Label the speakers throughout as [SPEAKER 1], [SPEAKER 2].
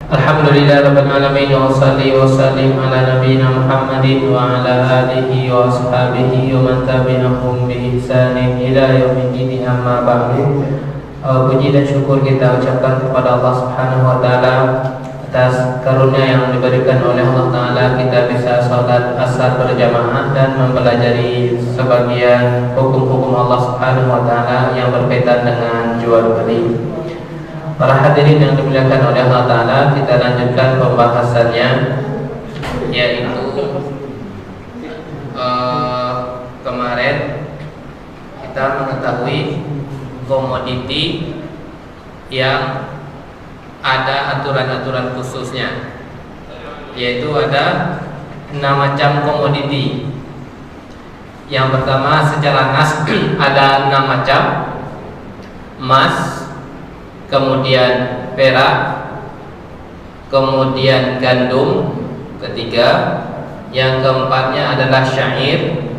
[SPEAKER 1] Alhamdulillah rabbil alamin wa shalli wa sallim ala nabiyyina Muhammadin wa ala alihi wa ashabihi wa man tabi'ahum bi ihsanin ila yaumiddin, amma ba'du. Puji dan syukur kita ucapkan kepada Allah Subhanahu wa taala atas karunia yang diberikan oleh Allah taala kita bisa salat asar berjamaah dan mempelajari sebagian hukum-hukum Allah Subhanahu wa taala yang berkaitan dengan jual beli. Para hadirin yang dimuliakan oleh Allah Ta'ala, kita lanjutkan pembahasannya, yaitu kemarin kita mengetahui komoditi yang ada aturan-aturan khususnya, yaitu ada 6 macam komoditi. Yang pertama secara nas ada 6 macam: emas, kemudian perak, kemudian gandum ketiga, yang keempatnya adalah syair,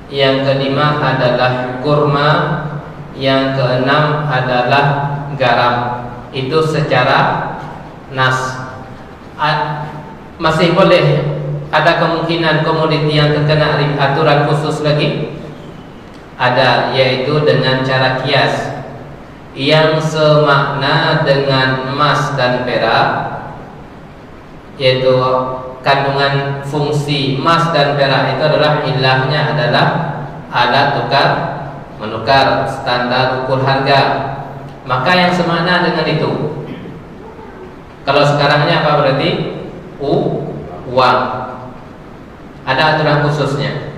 [SPEAKER 1] yang kelima adalah kurma, yang keenam adalah garam. Itu secara nas. Masih boleh ada kemungkinan komoditi yang terkena aturan khusus lagi? Ada, yaitu dengan cara kias yang semakna dengan emas dan perak, yaitu kandungan fungsi emas dan perak itu adalah ilahnya adalah alat tukar menukar, standar ukur harga. Maka yang semakna dengan itu. Kalau sekarangnya apa berarti? Uang. Ada aturan khususnya.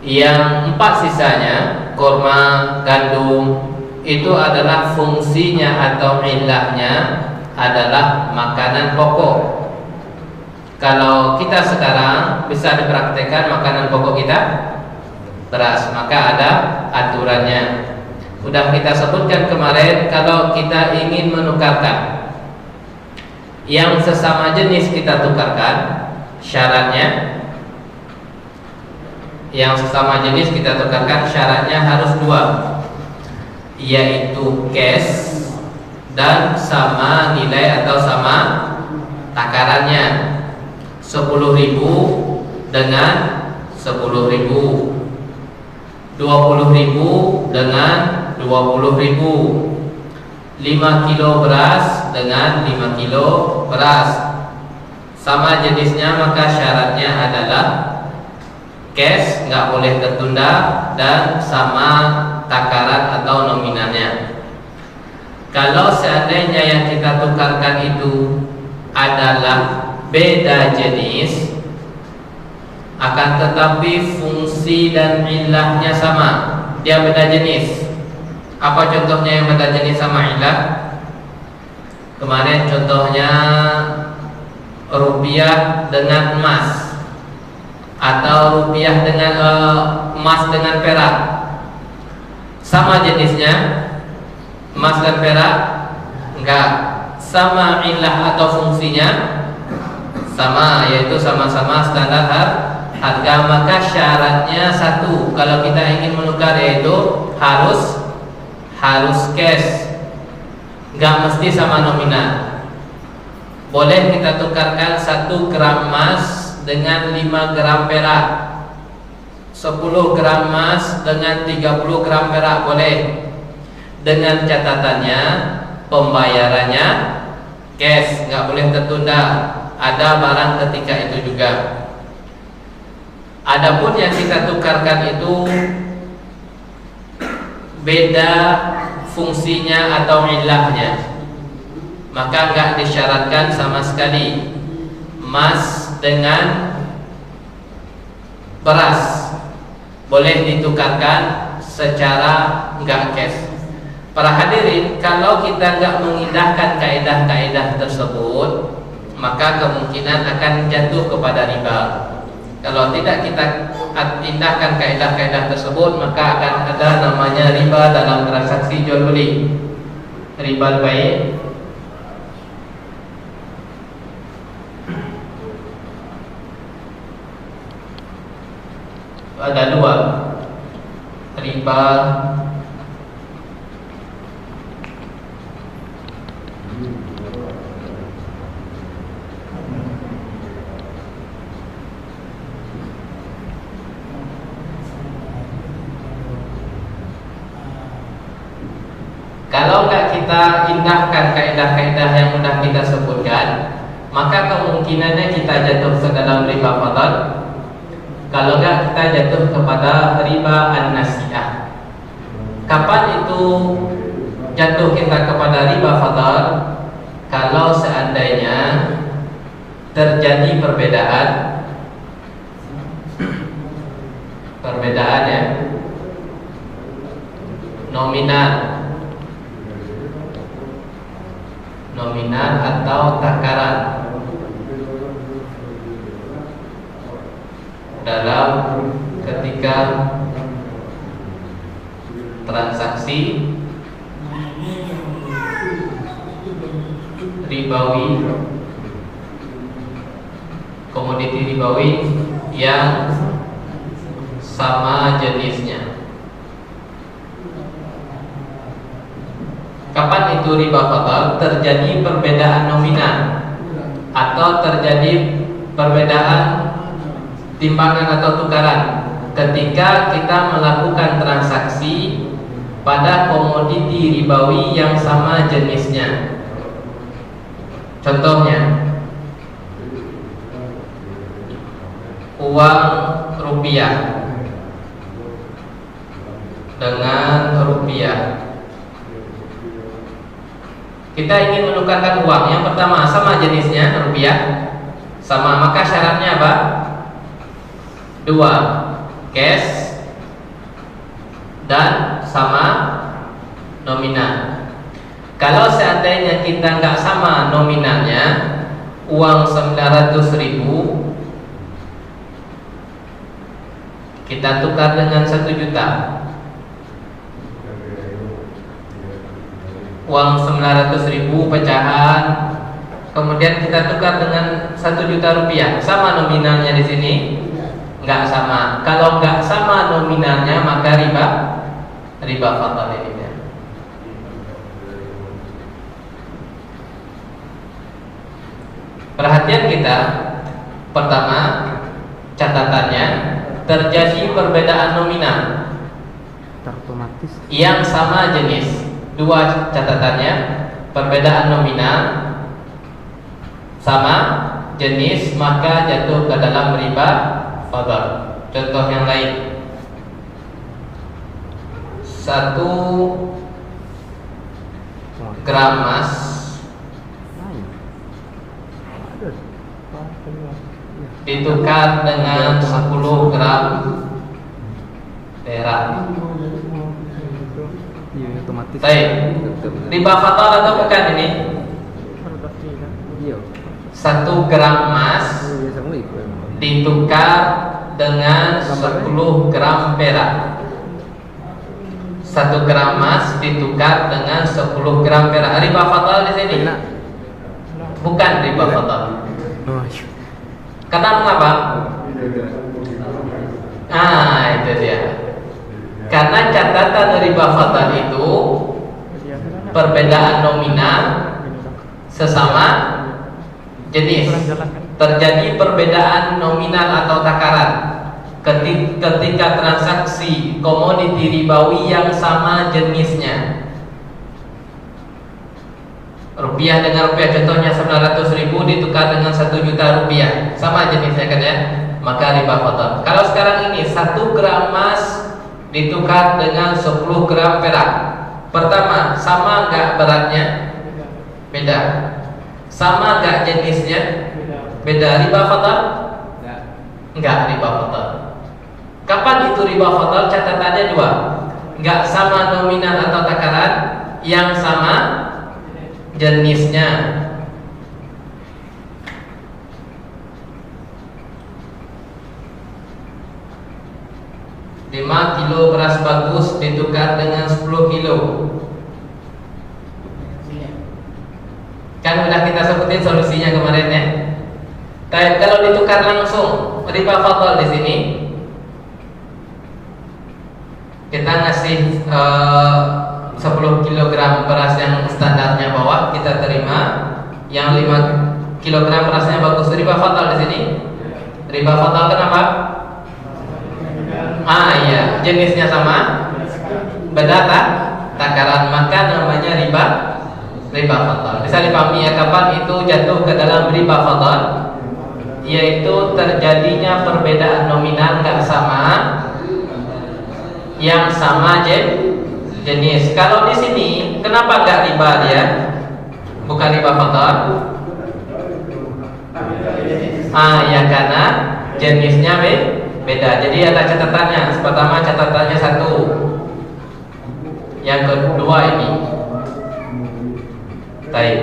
[SPEAKER 1] Yang 4 sisanya, kurma, gandum, itu adalah fungsinya atau ilahnya adalah makanan pokok. Kalau kita sekarang bisa dipraktekkan makanan pokok kita beras, maka ada aturannya. Sudah kita sebutkan kemarin, kalau kita ingin menukarkan yang sesama jenis kita tukarkan, syaratnya yang sesama jenis kita tukarkan syaratnya harus 2, yaitu cash dan sama nilai atau sama takarannya. 10.000 dengan 10.000, 20.000 dengan 20.000, 5 kilo beras dengan 5 kilo beras. Sama jenisnya, maka syaratnya adalah cash, nggak boleh tertunda, dan sama takaran atau nominalnya. Kalau seandainya yang kita tukarkan itu adalah beda jenis, akan tetapi fungsi dan ilahnya sama, dia beda jenis. Apa contohnya yang beda jenis sama ilah? Kemarin contohnya rupiah dengan emas, atau rupiah dengan emas dengan perak. Sama jenisnya, emas dan perak? Enggak. Sama ilah atau fungsinya? Sama, yaitu sama-sama standar harga. Maka syaratnya 1, kalau kita ingin menukar, yaitu harus cash, enggak mesti sama nominal. Boleh kita tukarkan 1 gram emas dengan 5 gram perak, 10 gram emas dengan 30 gram perak boleh, dengan catatannya pembayarannya cash, nggak boleh tertunda, ada barang ketika itu juga. Adapun yang kita tukarkan itu beda fungsinya atau ilahnya, maka nggak disyaratkan sama sekali. Emas dengan beras boleh ditukarkan secara nggak cash. Para hadirin, kalau kita nggak mengindahkan kaidah-kaidah tersebut, maka kemungkinan akan jatuh kepada riba. Kalau tidak kita indahkan kaidah-kaidah tersebut, maka akan ada namanya riba dalam transaksi jual beli, riba baik. Ada 2, riba Kalau nggak kita indahkan kaidah-kaidah yang sudah kita sebutkan, maka kemungkinannya kita jatuh ke dalam riba fadl. Kalau nggak kita jatuh kepada riba an-nasi'ah. Kapan itu jatuh kita kepada riba fadl? Kalau seandainya terjadi perbedaan ya, nominal atau takaran dalam ketika transaksi ribawi, komoditi ribawi yang sama jenisnya. Kapan itu riba fadl? Terjadi perbedaan nominal atau terjadi perbedaan timbangan atau tukaran ketika kita melakukan transaksi pada komoditi ribawi yang sama jenisnya. Contohnya, uang rupiah dengan rupiah. Kita ingin menukarkan uang. Yang pertama, sama jenisnya rupiah, sama, maka syaratnya apa? Dua, cash dan sama nominal. Kalau seandainya kita nggak sama nominalnya, uang 900.000 kita tukar dengan 1 juta. Uang 900.000 pecahan, kemudian kita tukar dengan 1 juta rupiah. Sama nominalnya di sini? Nggak sama. Kalau nggak sama nominalnya, maka riba fadl ini. Perhatian kita, pertama, catatannya terjadi perbedaan nominal
[SPEAKER 2] otomatis
[SPEAKER 1] yang sama jenis. Dua catatannya, perbedaan nominal sama jenis, maka jatuh ke dalam riba fadl. Contoh yang lain, 1 gram emas ditukar dengan 10 gram perak.
[SPEAKER 2] otomatis.
[SPEAKER 1] Baik, riba fadl atau bukan ini? 1 gram emas ditukar dengan 10 gram perak. 1 gram emas ditukar dengan 10 gram perak. Riba fadl di sini? Bukan riba fadl. Karena mengapa? Itu dia. Karena catatan riba fadl itu perbedaan nominal sesama jenis. Terjadi perbedaan nominal atau takaran ketika transaksi komoditi ribawi yang sama jenisnya. Rupiah dengan rupiah, contohnya 900.000 ditukar dengan 1 juta rupiah, sama jenisnya kan ya, maka riba fadl. Kalau sekarang ini 1 gram emas ditukar dengan 10 gram perak. Pertama, sama nggak beratnya? Beda. Sama nggak jenisnya? Beda. Riba fadl? Enggak riba fadl. Kapan itu riba fadl? Catatannya dua, nggak sama nominal atau takaran, yang sama jenisnya. Lima kilo beras bagus ditukar dengan 10 kilo. Kan udah kita sebutin solusinya kemarin ya. Tapi kalau ditukar langsung, riba fadl di sini. Kita ngasih 10 kg beras yang standarnya bawah, kita terima. Yang 5 kg berasnya bagus, riba fadl di sini. Riba fadl kenapa? Iya, jenisnya sama. Beda tak? takaran, maka namanya riba fadl. Bisa dipahami ya kapan itu jatuh ke dalam riba fadl? Yaitu terjadinya perbedaan nominal nggak sama, yang sama jenis. Kalau di sini kenapa nggak riba dia? Bukan riba fadl? Ya karena jenisnya beda. Jadi ada catatannya. Pertama catatannya satu. Yang kedua ini. Baik.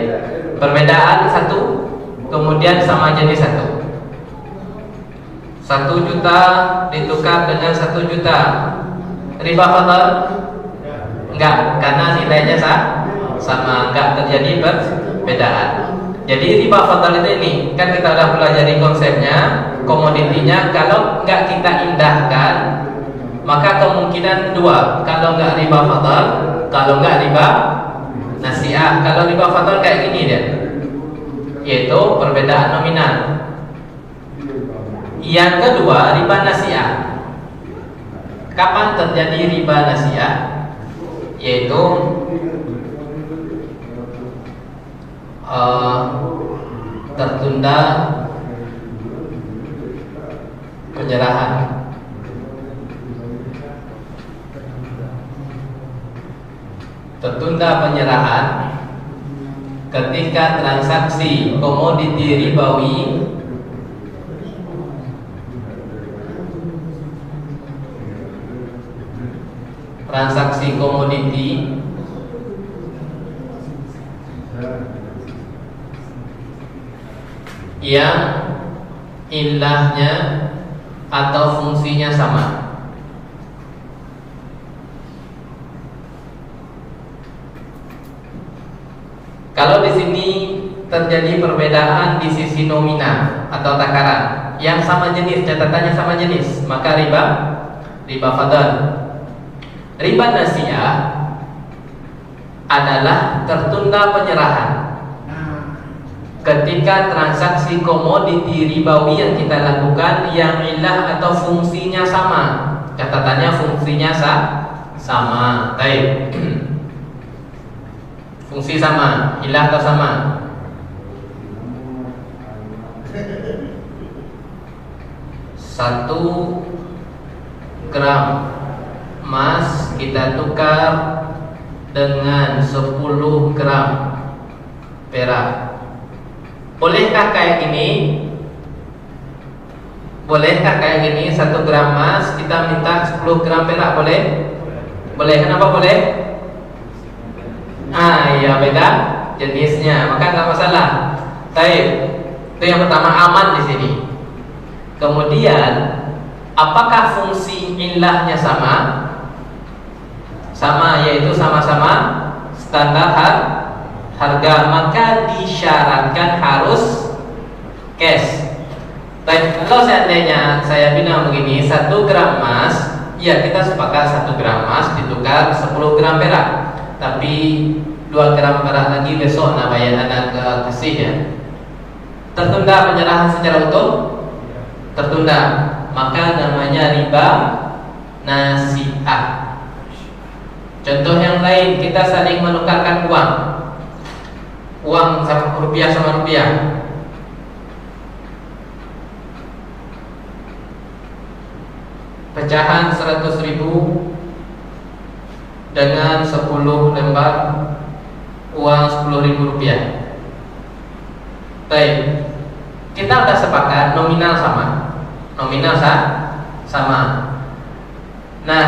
[SPEAKER 1] Perbedaan satu, kemudian sama jenis satu. 1 juta ditukar dengan 1 juta. Riba fadl? Enggak, karena nilainya sama, enggak terjadi perbedaan. Jadi riba fadl itu ini, kan kita udah pelajari konsepnya, komoditinya. Kalau enggak kita indahkan, maka kemungkinan dua. Kalau enggak riba fadl, kalau enggak riba nasiah. Kalau riba fadl kayak gini dia, yaitu perbedaan nominal. Yang kedua riba nasiah. Kapan terjadi riba nasiah? Yaitu tertunda penyerahan. Tertunda penyerahan ketika transaksi komoditi ribawi yang ilahnya atau fungsinya sama. Kalau di sini terjadi perbedaan di sisi nominal atau takaran yang sama jenis, catatannya sama jenis, maka riba fadl. Riba nasiah adalah tertunda penyerahan ketika transaksi komoditi ribawi yang kita lakukan yang ilah atau fungsinya sama. Catatannya fungsinya sama. Baik. Fungsi sama, ilah atau sama? Satu gram emas kita tukar dengan 10 gram perak. Bolehkah kayak gini? Bolehkah kayak gini? 1 gram emas kita minta 10 gram perak, boleh? Boleh. Kenapa boleh? Ya beda jenisnya, maka nggak masalah. Baik, itu yang pertama, aman di sini. Kemudian, apakah fungsi ilahnya sama? Sama, yaitu sama-sama standar harga, maka disyaratkan harus cash. Baik, kalau seandainya saya bilang begini, 1 gram emas, ya kita sepakat 1 gram emas ditukar 10 gram perak. Tapi 2 gram perak lagi besok bayar anak kasih ya. Tertunda penyerahan secara utuh? Tertunda, maka namanya riba nasiah. Contoh yang lain, kita saling menukarkan uang sama rupiah sama rupiah. Pecahan 100.000 dengan 10 lembar uang 10.000 rupiah. Baik, kita sudah sepakat nominal sama. Nah,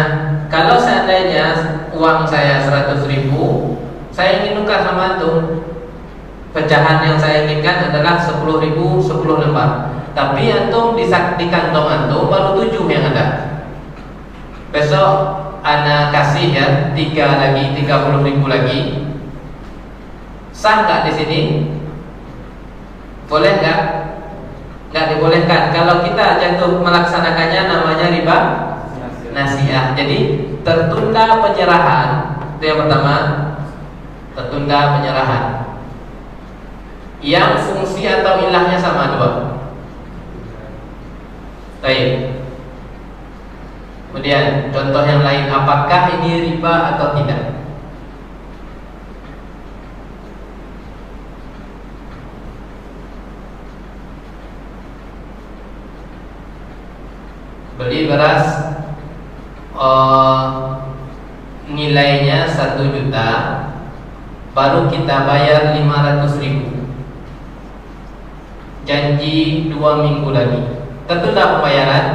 [SPEAKER 1] kalau seandainya uang saya 100.000, saya ingin tukar sama antum. Pecahan yang saya inginkan adalah 10.000 10 lembar. Tapi antum di kantong antum baru 7 yang ada. Besok ana kasih ya 30.000 lagi. Sah nggak di sini? Boleh nggak? Nggak dibolehkan. Kalau kita jatuh melaksanakannya namanya riba nasiah. Jadi tertunda penyerahan. Itu yang pertama, tertunda penyerahan. Yang fungsi atau ilahnya sama dua. Baik. Kemudian contoh yang lain, apakah ini riba atau tidak? Beli beras nilainya 1 juta, baru kita bayar 500.000. Janji 2 minggu lagi. Tertunda pembayaran?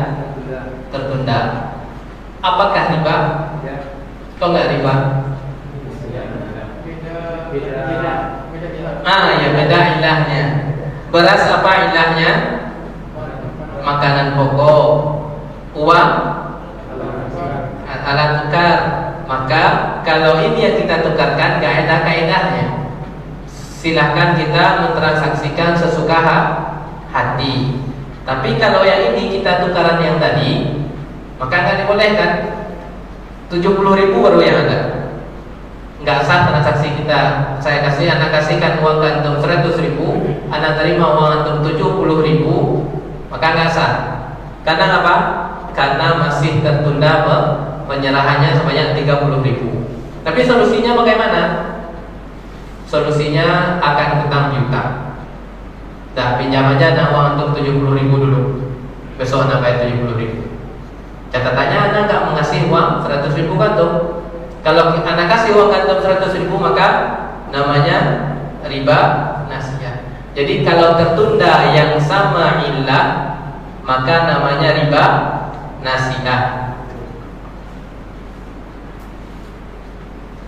[SPEAKER 1] Tertunda. Apakah riba? Kok nggak riba? Ya beda ilahnya. Beras apa ilahnya? Makanan pokok. Uang? Alat tukar. Maka kalau ini yang kita tukarkan nggak ada kaidahnya. Silahkan kita mentransaksikan sesuka hati. Tapi kalau yang ini kita tukaran yang tadi, maka nggak dibolehkan. 70.000 baru yang ada. Nggak sah transaksi kita. Saya anak kasihkan uang kantum 100.000, anak terima uang antum 70.000, maka nggak sah. Karena apa? Karena masih tertunda penyerahannya sebanyak 30.000. Tapi solusinya bagaimana? Solusinya akan hutang piutang. Dah pinjam aja anak uang antum 70.000 dulu. Besok anak bayar 70.000. Catatannya anak nggak mengasih uang 100.000 kantum. Kalau anak kasih uang kantum 100.000 maka namanya riba nasiah. Jadi kalau tertunda yang sama illah maka namanya riba nasiah.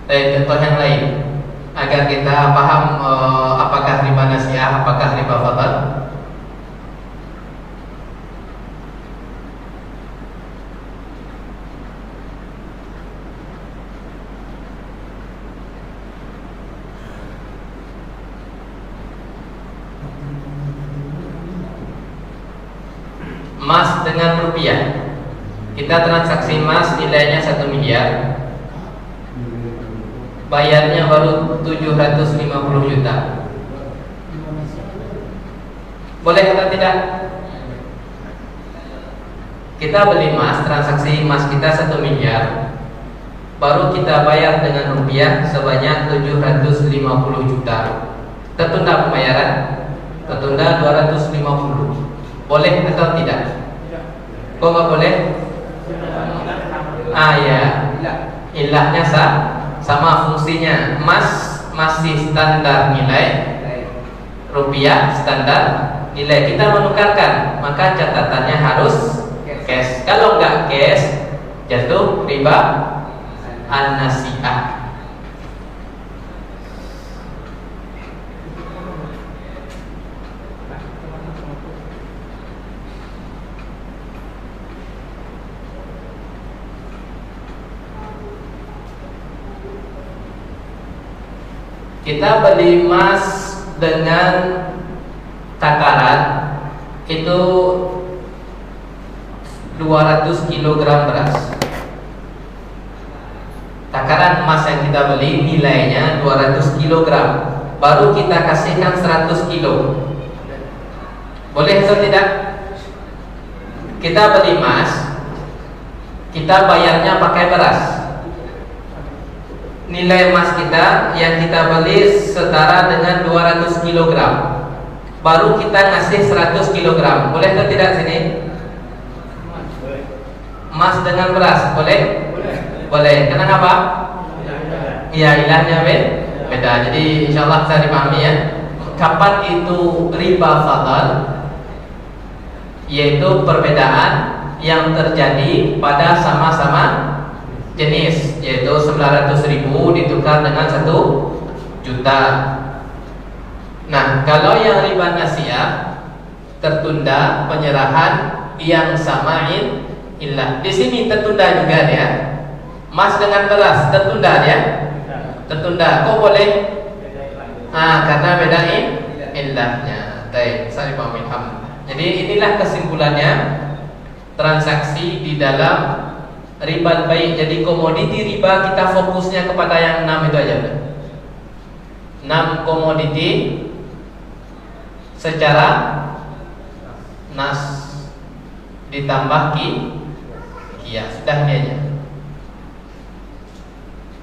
[SPEAKER 1] Contoh yang lain agar kita paham apakah riba nasiah, apakah riba fadl. Emas dengan rupiah. Kita transaksi emas nilainya 1 miliar. Bayarnya baru 750 juta. Boleh atau tidak? Kita beli emas, transaksi emas kita 1 miliar, baru kita bayar dengan rupiah sebanyak 750 juta. Tertunda pembayaran? Tertunda 250. Boleh atau tidak? Kok nggak boleh? Ya, ilahnya sama fungsinya. Emas masih standar nilai, rupiah standar nilai. Kita menukarkan, maka catatannya harus cash. Kalau nggak cash, jatuh riba an-nasi'ah. Kita beli emas dengan takaran itu 200 kg beras. Takaran emas yang kita beli nilainya 200 kg, baru kita kasihkan 100 kg. Boleh atau tidak? Kita beli emas, kita bayarnya pakai beras. Nilai emas kita yang kita beli setara dengan 200 kg, baru kita ngasih 100 kg. Boleh atau tidak sini? Emas dengan beras, boleh? Boleh. Kenapa apa? Iya, ilahnya beda. Jadi insyaallah bisa dipahami ya. Kapan itu riba fadl? Yaitu perbedaan yang terjadi pada sama-sama jenis, yaitu 900.000 ditukar dengan 1 juta. Nah, kalau yang riba nasiah tertunda penyerahan yang samain illah. Di sini tertunda juga dia. Emas dengan beras tertunda dia. Tertunda. Kok boleh? Karena beda illahnya. Baik, saya paham. Jadi inilah kesimpulannya transaksi di dalam riba baik. Jadi komoditi riba kita fokusnya kepada yang 6 itu aja. 6 komoditi secara nas ditambah kias. Sudah ini aja.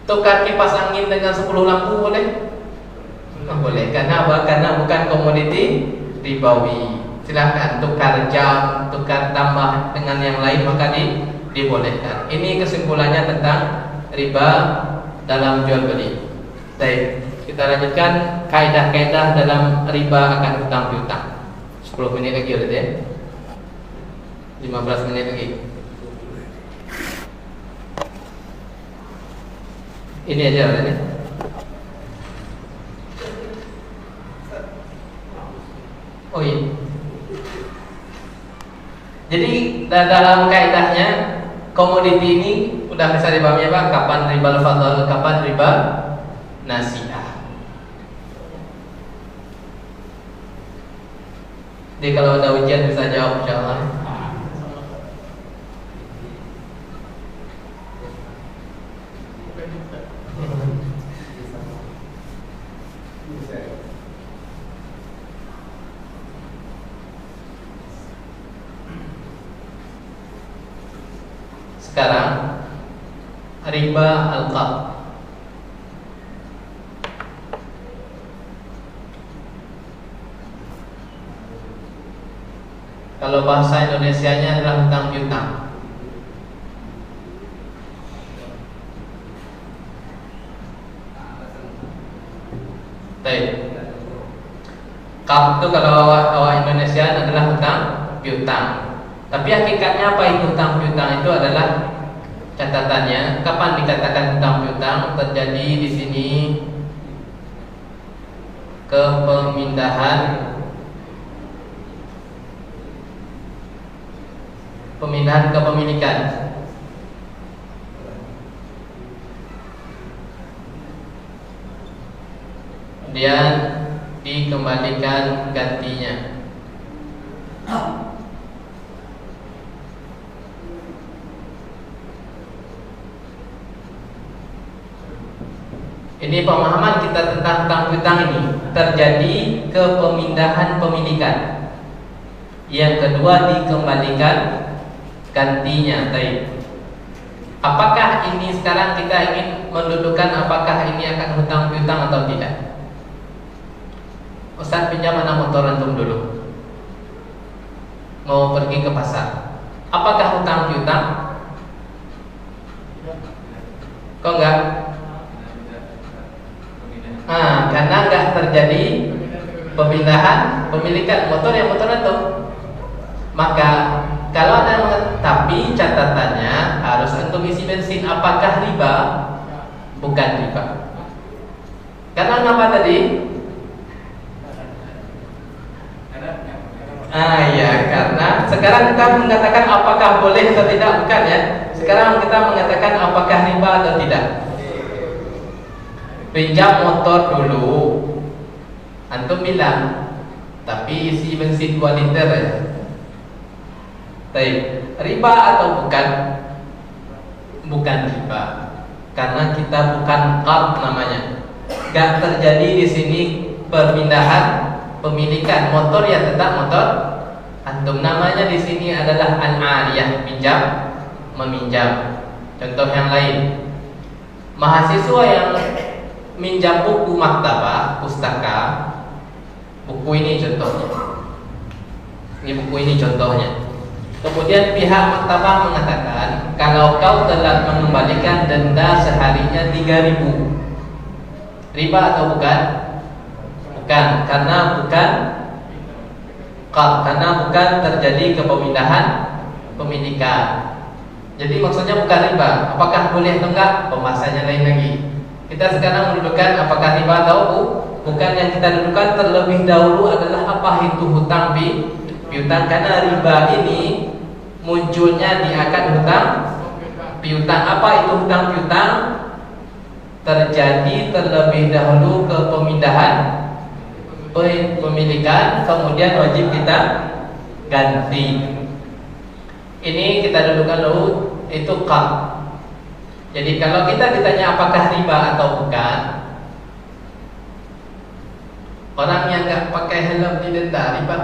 [SPEAKER 1] Tukar kipas angin dengan 10 lampu boleh? Boleh. Karena apa? Karena bukan komoditi ribawi. silahkan tukar jam, tukar tambah dengan yang lain, maka dibolehkan. Ini kesimpulannya tentang riba dalam jual beli. Baik, kita lanjutkan kaidah-kaidah dalam riba akan hutang piutang. 10 menit lagi udah ya. 15 menit lagi. Ini aja udah ya. Oh iya. Jadi dalam kaidahnya komoditi ini udah bisa dipahami Pak, kapan riba al-fadl, kapan riba nasiah. Jadi kalau ada ujian bisa jawab insyaallah. Sekarang riba al-qard. Kalau bahasa Indonesianya adalah hutang piutang. Baik. Qard itu kalau awak Indonesia adalah hutang piutang. Tapi hakikatnya apa itu hutang piutang? Itu adalah catatannya kapan dikatakan hutang piutang? Terjadi di sini pemindahan kepemilikan. Kemudian dikembalikan gantinya. Ini pemahaman kita tentang hutang piutang ini. Terjadi kepemindahan pemilikan. Yang kedua dikembalikan gantinya. Apakah ini sekarang kita ingin mendudukan apakah ini akan hutang piutang atau tidak? Ustaz pinjam anak motor antum dulu. Mau pergi ke pasar. Apakah hutang piutang? Kok enggak? Karena enggak terjadi pemindahan pemilikan motor yang motor antum. Maka kalau ada tapi catatannya harus antum isi bensin. Apakah riba? Bukan riba. Karena apa tadi? Ya, karena sekarang kita mengatakan apakah boleh atau tidak, bukan ya. Sekarang kita mengatakan apakah riba atau tidak. Pinjam motor dulu, antum bilang, tapi isi bensin 2 liter ya. Baik, riba atau bukan? Bukan riba, karena kita bukan qard namanya. Gak terjadi di sini perpindahan pemilikan motor ya, tetap motor antum. Namanya di sini adalah al-ariyah, pinjam meminjam. Contoh yang lain, mahasiswa yang minjam buku maktabah, pustaka, buku ini contohnya. Ini buku ini contohnya. Kemudian pihak maktabah mengatakan kalau kau telah mengembalikan denda seharinya 3.000, riba atau bukan? Bukan, karena bukan terjadi kepemindahan pemilikan. Jadi maksudnya bukan riba. Apakah boleh atau enggak? Pembahasannya lain lagi. Kita sekarang mendudukan apakah riba atau bukan. Yang kita dudukan terlebih dahulu adalah apa itu hutang piutang. Karena riba ini munculnya di akad hutang piutang. Apa itu hutang piutang? Terjadi terlebih dahulu kepemindahan pemilikan, kemudian wajib kita ganti. Ini kita dudukan dulu, itu qard. Jadi kalau kita ditanya apakah riba atau bukan, orang yang nggak pakai helm didenda riba?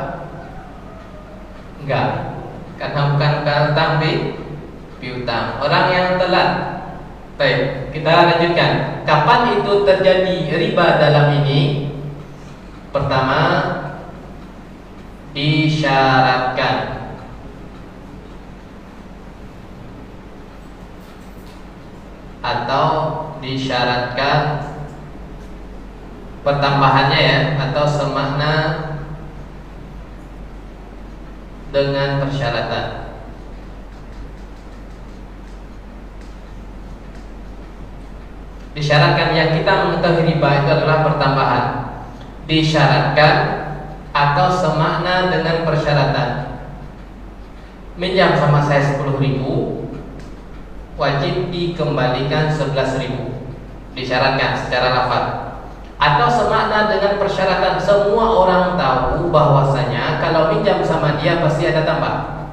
[SPEAKER 1] Enggak, karena bukan hutang piutang. Orang yang telat. Baik, kita lanjutkan. Kapan itu terjadi riba dalam ini? Pertama, disyaratkan. Atau disyaratkan pertambahannya ya, atau semakna dengan persyaratan. Disyaratkan, yang kita mengetahui riba itu adalah pertambahan. Disyaratkan atau semakna dengan persyaratan. Minjam sama saya 10.000, wajib dikembalikan 11.000. Disyaratkan secara lafaz. Atau semakna dengan persyaratan, semua orang tahu bahwasanya kalau minjam sama dia pasti ada tambah.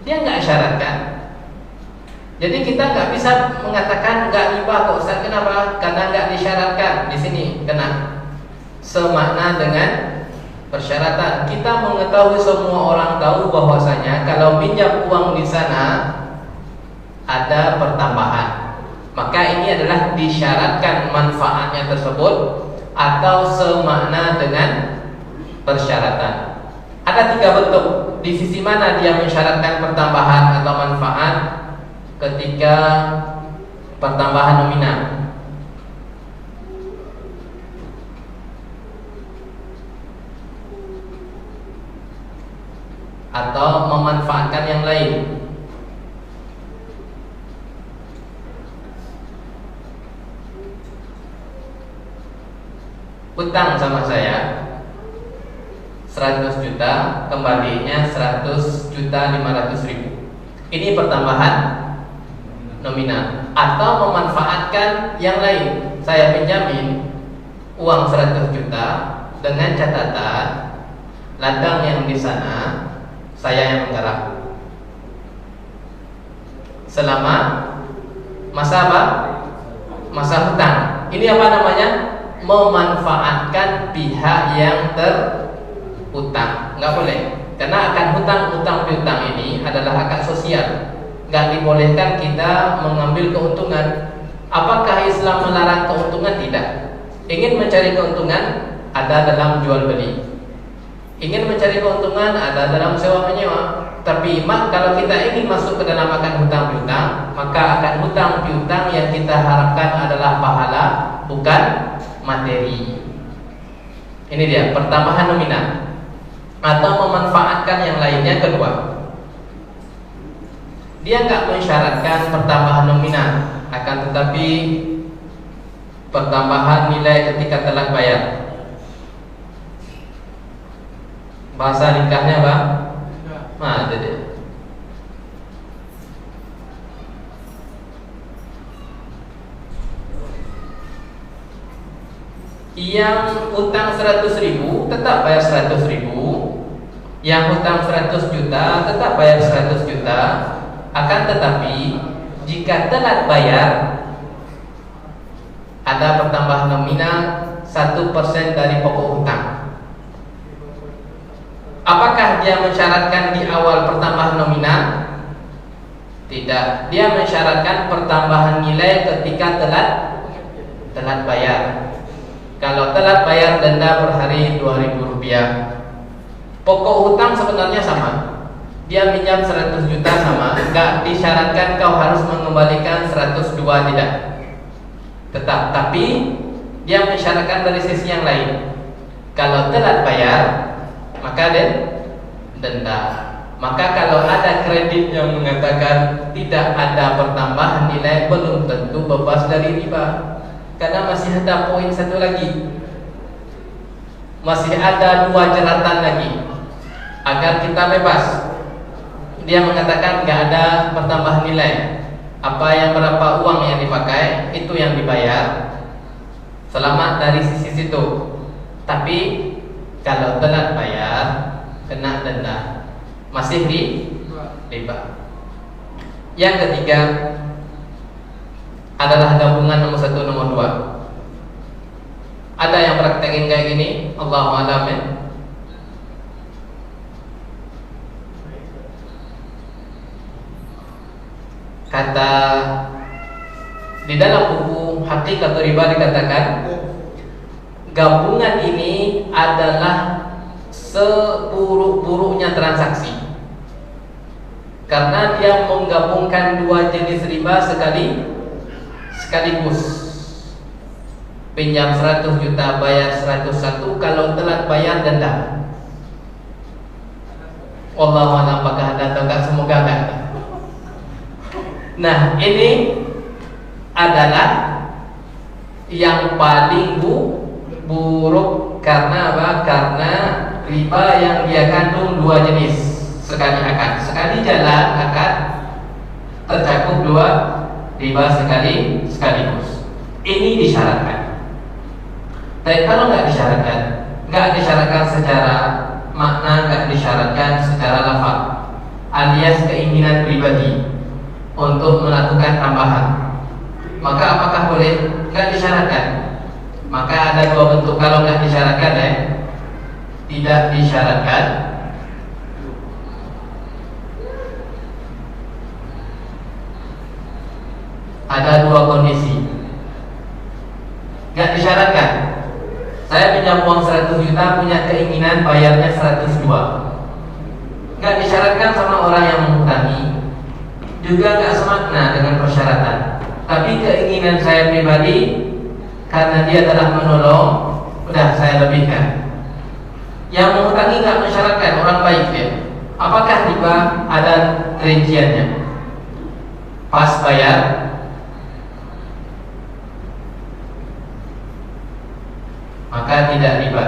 [SPEAKER 1] Dia nggak syaratkan. Jadi kita nggak bisa mengatakan nggak riba kok Ustaz. Kenapa? Karena nggak disyaratkan. Di sini kena semakna dengan persyaratan. Kita mengetahui, semua orang tahu bahwasanya kalau minjam uang di sana ada pertambahan. Maka ini adalah disyaratkan manfaatnya tersebut atau semakna dengan persyaratan. Ada 3 bentuk. Di sisi mana dia mensyaratkan pertambahan atau manfaat ketika pertambahan nominal? Atau memanfaatkan yang lain. Utang sama saya 100 juta, kembalinya 100.500.000. Ini pertambahan nominal. Atau memanfaatkan yang lain. Saya pinjamin uang 100 juta dengan catatan ladang yang di sana saya yang menggarap selama masa apa? Masa hutang. Ini apa namanya? Memanfaatkan pihak yang terhutang. Nggak boleh, karena akan hutang piutang ini adalah akad sosial. Nggak dibolehkan kita mengambil keuntungan. Apakah Islam melarang keuntungan? Tidak. Ingin mencari keuntungan ada dalam jual beli. Ingin mencari keuntungan ada dalam sewa menyewa. Tapi kalau kita ingin masuk ke dalam akan hutang piutang, maka akan hutang piutang yang kita harapkan adalah pahala, bukan materi. Ini dia pertambahan nominal atau memanfaatkan yang lainnya. Kedua, dia nggak mensyaratkan pertambahan nominal, akan tetapi pertambahan nilai ketika telah bayar. Bahasa nikahnya apa? Nah, ada dia. Yang utang 100.000 tetap bayar 100.000. Yang utang 100 juta tetap bayar 100 juta. Akan tetapi jika telat bayar, ada pertambahan nominal 1% dari pokok hutang. Apakah dia mensyaratkan di awal pertambahan nominal? Tidak. Dia mensyaratkan pertambahan nilai ketika telat bayar. Kalau telat bayar denda per hari Rp2.000. Pokok hutang sebenarnya sama. Dia minjam 100 juta sama, enggak disyaratkan kau harus mengembalikan 102, tidak. Tetap, tapi dia mensyaratkan dari sisi yang lain. Kalau telat bayar, maka denda. Maka kalau ada kredit yang mengatakan tidak ada pertambahan nilai, belum tentu bebas dari riba. Karena masih ada poin satu lagi, masih ada 2 jeratan lagi agar kita bebas. Dia mengatakan nggak ada pertambahan nilai. Apa yang berapa uang yang dipakai itu yang dibayar. Selamat dari sisi situ. Tapi kalau telat bayar kena denda, masih di riba. Yang ketiga adalah gabungan nomor 1, nomor 2. Ada yang praktekin kayak gini, Allahu a'lam ya. Kata di dalam buku Haqiqatul Riba dikatakan gabungan ini adalah seburuk-buruknya transaksi, karena dia menggabungkan dua jenis riba sekaligus. Pinjam 100 juta, bayar 101, kalau telat bayar denda. Wallahu a'lam, apakah ada atau enggak, semoga enggak. Nah, ini adalah yang paling buruk. Karena apa? Karena riba yang dia kandung dua jenis sekali jalan akan tercakup dua riba sekaligus. Ini disyaratkan. Tapi kalau nggak disyaratkan secara makna, nggak disyaratkan secara lafaz, alias keinginan pribadi untuk melakukan tambahan, maka apakah boleh? Nggak disyaratkan. Maka ada dua bentuk kalau nggak disyaratkan, tidak disyaratkan. Ada dua kondisi. Nggak disyaratkan. Saya pinjam uang 100 juta, punya keinginan bayarnya 102. Nggak disyaratkan sama orang yang menghutangi, juga nggak semakna dengan persyaratan. Tapi keinginan saya pribadi, karena dia telah menolong, udah saya lebihkan. Yang menghutangi nggak mensyaratkan, orang baik dia. Apakah riba? Ada rinciannya. Pas bayar, maka tidak riba.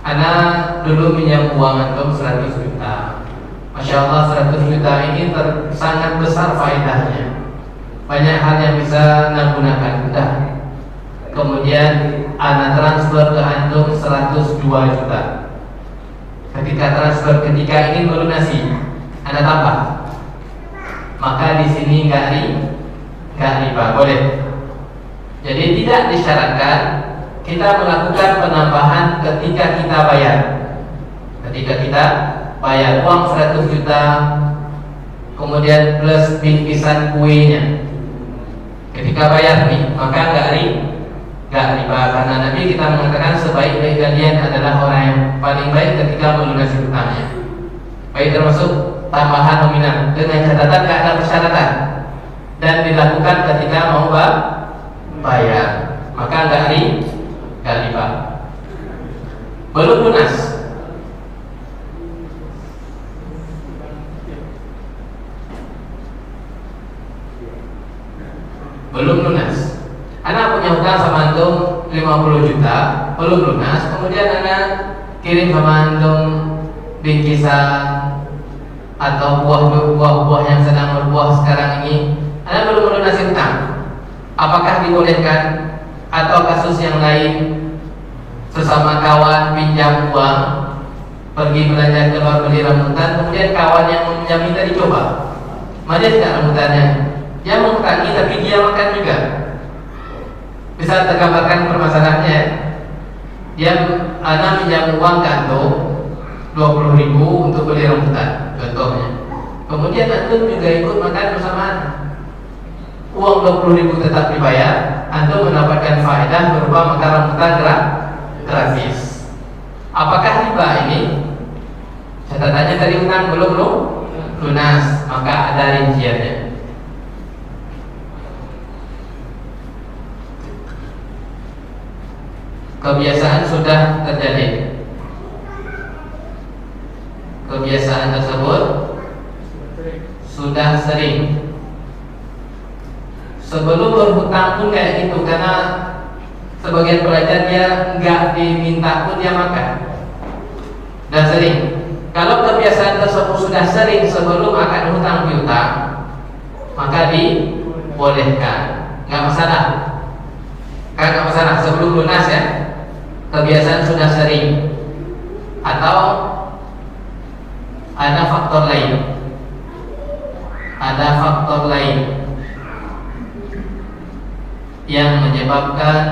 [SPEAKER 1] Ana dulu pinjam uang antum 100 juta. Masya Allah, 100 juta ini sangat besar faedahnya. Banyak hal yang bisa Anda gunakan. Udah. Kemudian Ana transfer ke antum 102 juta. Ketika transfer, ketika ingin melunasi, Anda tambah. Maka di sini nggak riba, boleh. Jadi tidak disyaratkan kita melakukan penambahan ketika kita bayar. Ketika kita bayar uang 100 juta, kemudian plus bingkisan kuenya. Ketika bayar nih, maka nggak riba, karena Nabi kita mengatakan sebaik-baik kalian adalah orang yang paling baik ketika melunasi hutangnya. Baik, termasuk tambahan nominal dengan catatan nggak ada persyaratan dan dilakukan ketika mau bayar, maka nggak riba. Belum lunas. Anak punya hutang sama antum 50 juta, belum lunas. Kemudian anak kirim sama antum bingkisan atau buah-buah yang sedang berbuah sekarang ini, Anda belum melunasi hutang. Apakah dibolehkan? Atau kasus yang lain, sesama kawan pinjam uang, pergi belanja keluar beli rambutan, kemudian kawan yang meminjam tadi coba, mana tidak rambutannya? Dia menghutangi tapi dia makan juga. Bisa tergambarkan permasalahannya. Dia Anda pinjam uang ke antum 20.000 untuk beli rambutan, contohnya. Kemudian antum juga ikut makan bersama Anda. Uang 20.000 tetap dibayar, antum mendapatkan faedah berupa makan rambutan gratis. Apakah riba ini? Catatannya tadi hutang belum lunas, maka ada rinciannya. Kebiasaan sudah terjadi. Kebiasaan tersebut sudah sering. Sebelum berhutang pun kayak gitu, karena sebagian pelajar dia nggak diminta pun dia makan. Dan sering. Kalau kebiasaan tersebut sudah sering sebelum akan hutang piutang, maka dibolehkan, nggak masalah. Kan nggak masalah sebelum lunas ya. Kebiasaan sudah sering. Atau ada faktor lain. Yang menyebabkan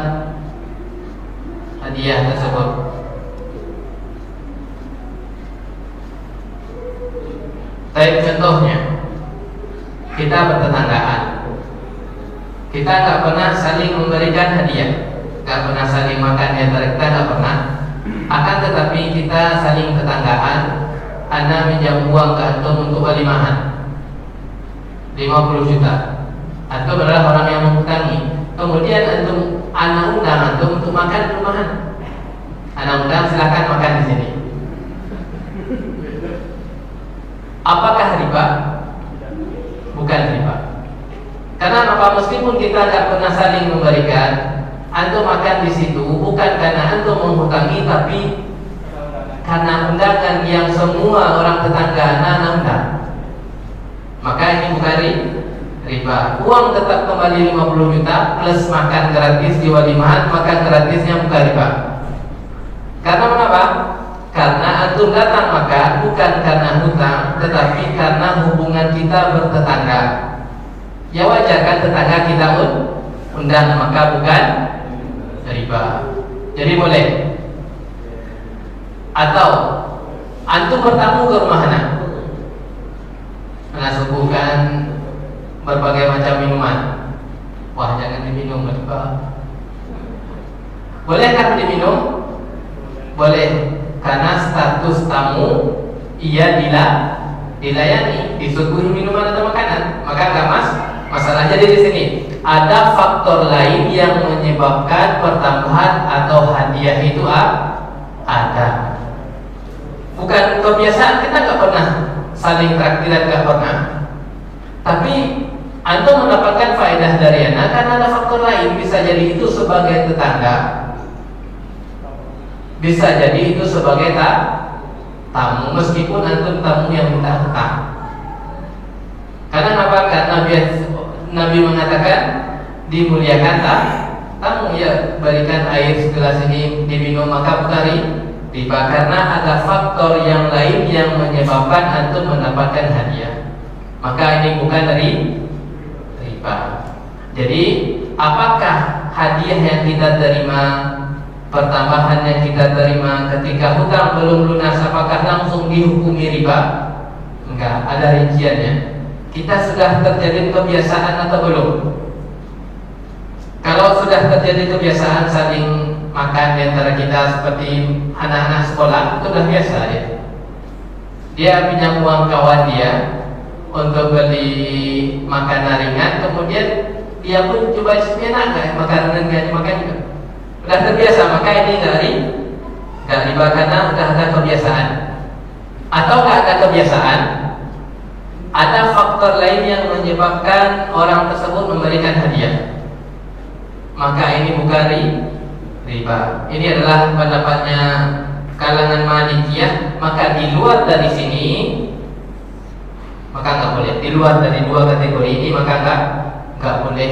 [SPEAKER 1] hadiah tersebut. Tapi contohnya, kita bertetanggaan. Kita nggak pernah saling memberikan hadiah, nggak pernah saling makan di antara kita, nggak pernah. Akan tetapi kita saling tetanggaan. Ana minjam uang ke antum untuk walimahan 50 juta. Antum adalah orang yang menghutangi. Kemudian ana undang antum untuk makan di rumahan. Ana undang, silakan makan di sini. Apakah riba? Bukan riba. Karena apa? Meskipun kita tidak pernah saling memberikan, antum makan di situ bukan karena antum menghutangi, tapi karena undangan yang semua orang tetangga anak undang. Maka ini bukan riba. Uang tetap kembali 50 juta plus makan gratis di walimahan, maka gratisnya bukan riba. Karena mengapa? Karena antum datang makan bukan karena hutang, tetapi karena hubungan kita bertetangga. Ya wajar kan tetangga kita undang, maka bukan riba. Jadi boleh. Atau antum bertamu ke rumah anak, suguhkan berbagai macam minuman. Wah, jangan diminum, riba. Boleh kan diminum? Boleh, karena status tamu ia dilayani, disuguhi minuman atau makanan, maka nggak masalah. Jadi di sini ada faktor lain yang menyebabkan pertambahan atau hadiah itu ada. Bukan kebiasaan, kita nggak pernah saling traktiran, nggak pernah. Tapi antum mendapatkan faedah dari anak karena ada faktor lain. Bisa jadi itu sebagai tetangga, bisa jadi itu sebagai tamu, meskipun antum tamu yang minta hutang. Karena apa? Karena Nabi mengatakan dimuliakan tamu, ya berikan air segelas ini diminum, maka bukan riba, karena ada faktor yang lain yang menyebabkan antum mendapatkan hadiah. Maka ini bukan riba. Jadi apakah hadiah yang kita terima, pertambahan yang kita terima ketika hutang belum lunas, apakah langsung dihukumi riba? Enggak, ada rinciannya. Kita sudah terjadi kebiasaan atau belum? Kalau sudah terjadi kebiasaan saling makan di antara kita seperti anak-anak sekolah, itu sudah biasa ya. Dia pinjam uang kawan dia untuk beli makanan ringan, kemudian dia pun coba enak nggak makanan yang dimakan juga. Sudah terbiasa, maka ini nggak riba karena sudah ada kebiasaan. Atau nggak ada kebiasaan, ada faktor lain yang menyebabkan orang tersebut memberikan hadiah, maka ini bukan riba. Ini adalah pendapatnya kalangan Malikiyah. Maka di luar dari sini, maka nggak boleh. Di luar dari dua kategori ini, maka nggak boleh.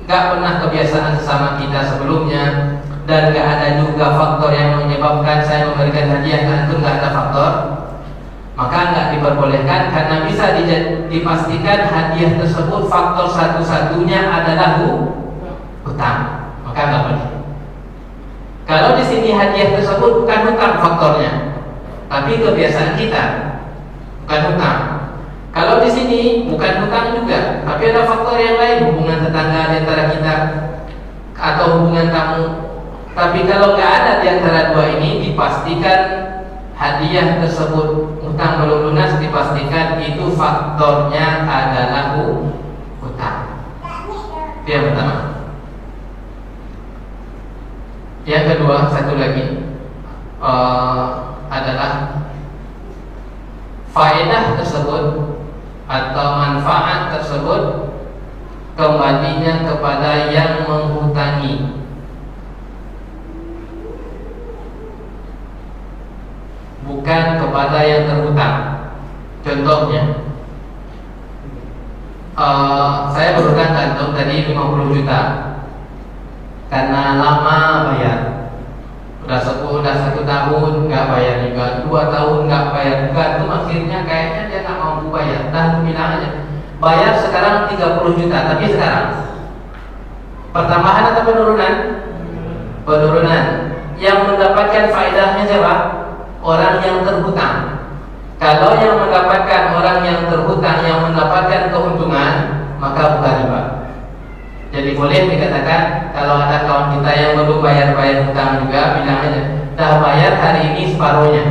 [SPEAKER 1] Nggak pernah kebiasaan sesama kita sebelumnya, dan nggak ada juga faktor yang menyebabkan saya memberikan hadiah, dan itu nggak ada faktor, maka nggak diperbolehkan. Karena bisa dipastikan hadiah tersebut faktor satu-satunya adalah hutang, maka nggak boleh. Kalau di sini hadiah tersebut bukan hutang faktornya, tapi kebiasaan kita, bukan hutang. Kalau di sini bukan hutang juga, tapi ada faktor yang lain, hubungan tetangga di antara kita atau hubungan tamu. Tapi kalau nggak ada di antara dua ini, dipastikan hadiah tersebut hutang belum lunas, dipastikan itu faktornya adalah hutang. Itu yang pertama. Yang kedua, satu lagi adalah faedah tersebut atau manfaat tersebut kembalinya kepada yang menghutangi, bukan kepada yang terhutang. Contohnya, saya berhutang kantor tadi 50 juta karena lama bayar, udah 1 tahun nggak bayar juga, 2 tahun nggak bayar juga, itu akhirnya kayaknya dia nggak mampu bayar, dan bilang aja bayar sekarang 30 juta. Tapi sekarang pertambahan atau penurunan? Penurunan. Yang mendapatkan faedahnya siapa? Orang yang terhutang. Kalau yang mendapatkan orang yang terhutang yang mendapatkan keuntungan, maka bukan riba. kalau ada kawan kita yang belum bayar hutang juga, bilang aja, dah bayar hari ini separuhnya,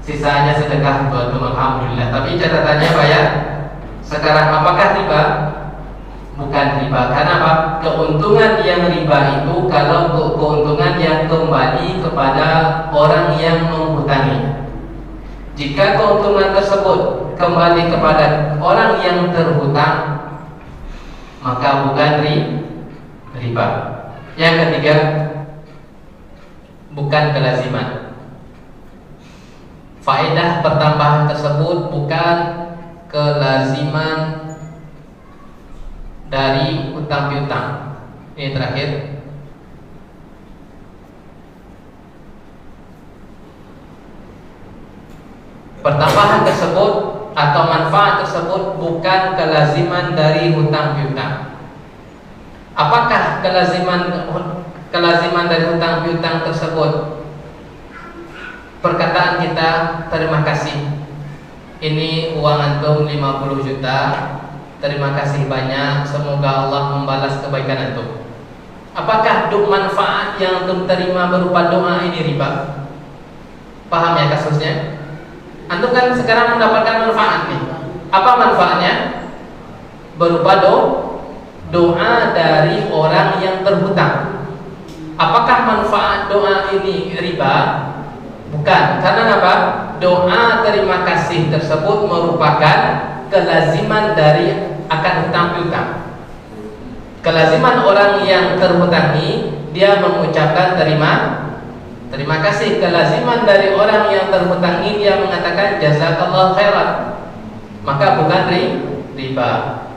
[SPEAKER 1] sisanya sedekah buat alhamdulillah. Tapi catatannya bayar sekarang. Apakah riba? Bukan riba. Karena apa? Keuntungan yang riba itu kalau keuntungan yang kembali kepada orang yang menghutangi. Jika keuntungan tersebut kembali kepada orang yang terhutang, maka bukan riba. Yang ketiga, bukan kelaziman. Faedah pertambahan tersebut bukan kelaziman dari hutang piutang. Ini terakhir. Pertambahan tersebut atau manfaat tersebut bukan kelaziman dari hutang piutang. Apakah kelaziman dari hutang piutang tersebut? Perkataan kita, terima kasih, ini uang antum 50 juta, terima kasih banyak, semoga Allah membalas kebaikan antum. Apakah manfaat yang antum terima berupa doa ini riba? Paham ya kasusnya? Antum kan sekarang mendapatkan manfaat nih. Apa manfaatnya? Berupa doa dari orang yang terhutang. Apakah manfaat doa ini riba? Bukan. Karena apa? Doa terima kasih tersebut merupakan kelaziman dari akan hutang piutang. Kelaziman orang yang terhutangi, dia mengucapkan terima kasih. Kelaziman dari orang yang terhutangi, dia mengatakan jazakallahu khairan. Maka bukan riba.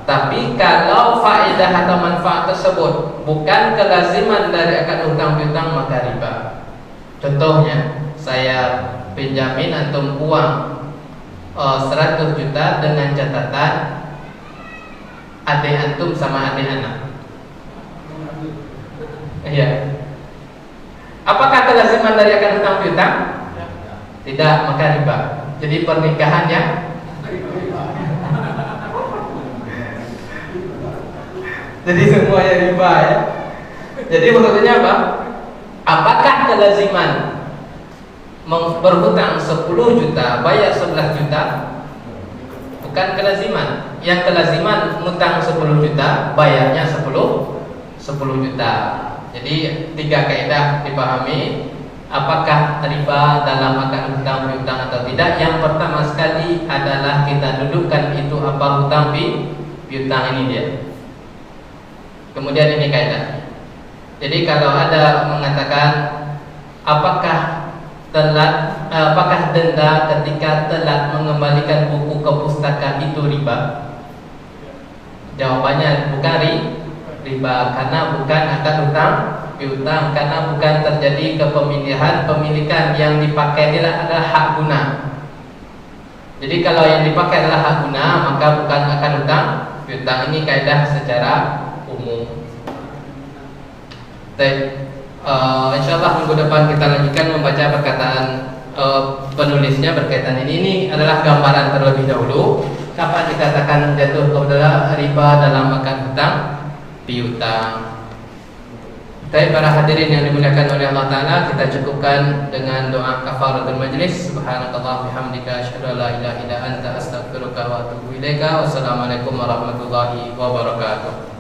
[SPEAKER 1] Tapi kalau faedah atau manfaat tersebut bukan kelaziman dari akad hutang piutang, maka riba. Contohnya, saya pinjamin antum uang 100 juta dengan catatan adik antum sama adik anak. Iya. Apakah kelaziman dari akad hutang piutang? Tidak, maka riba. Jadi pernikahannya jadi semuanya riba ya. Jadi maksudnya apa? Apakah kelaziman berhutang 10 juta bayar 11 juta? Bukan kelaziman. Yang kelaziman ngutang 10 juta bayarnya 10 juta. Jadi 3 kaidah dipahami. Apakah riba dalam akad hutang piutang atau tidak? Yang pertama sekali adalah kita dudukkan itu apa hutang piutang ini dia. Kemudian ini kaidah. Jadi kalau ada mengatakan apakah denda ketika telat mengembalikan buku ke pustaka itu riba? Jawabannya bukan riba, karena bukan akad hutang piutang, karena bukan terjadi pemilikan yang dipakai adalah hak guna. Jadi kalau yang dipakai adalah hak guna, maka bukan akad hutang piutang. Ini kaidah secara umum. Insyaallah minggu depan kita lanjutkan membaca perkataan penulisnya berkaitan ini. Ini adalah gambaran terlebih dahulu. Kapan dikatakan jatuh kepada riba dalam akad hutang piutang. Para hadirin yang dimuliakan oleh Allah Ta'ala, kita cukupkan dengan doa kafaratul majlis. Subhanakallah bihamdika asyhadu an la ilaha illa anta astaghfiruka wa atubu ilaika. Wassalamualaikum warahmatullahi wabarakatuh.